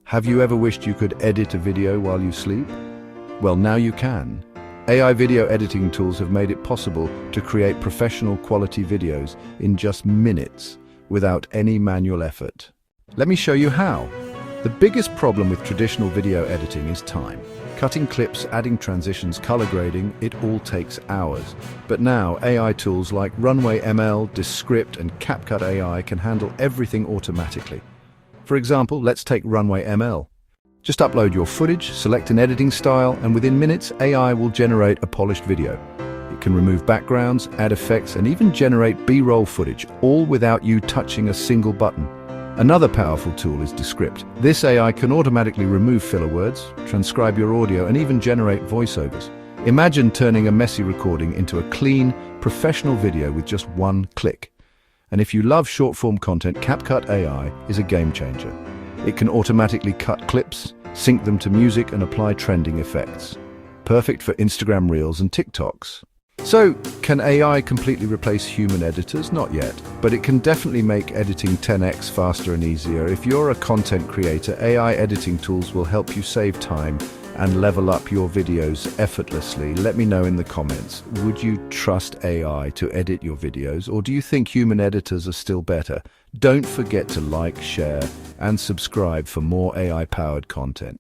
Have you ever wished you could edit a video while you sleep? Well, now you can. AI video editing tools have made it possible to create professional quality videos in just minutes without any manual effort. Let me show you how. The biggest problem with traditional video editing is time. Cutting clips, adding transitions, color grading, it all takes hours. But now, AI tools like Runway ML, Descript, and CapCut AI can handle everything automatically. For example, let's take Runway ML. Just upload your footage, select an editing style, and within minutes, AI will generate a polished video. It can remove backgrounds, add effects, and even generate B-roll footage, all without you touching a single button. Another powerful tool is Descript. This AI can automatically remove filler words, transcribe your audio, and even generate voiceovers. Imagine turning a messy recording into a clean, professional video with just one click. And if you love short-form content, CapCut AI is a game changer. It can automatically cut clips, sync them to music, and apply trending effects. Perfect for Instagram Reels and TikToks. So, can AI completely replace human editors? Not yet, but it can definitely make editing 10x faster and easier. If you're a content creator, AI editing tools will help you save time and level up your videos effortlessly. Let me know in the comments. Would you trust AI to edit your videos, or do you think human editors are still better? Don't forget to like, share, and subscribe for more AI-powered content.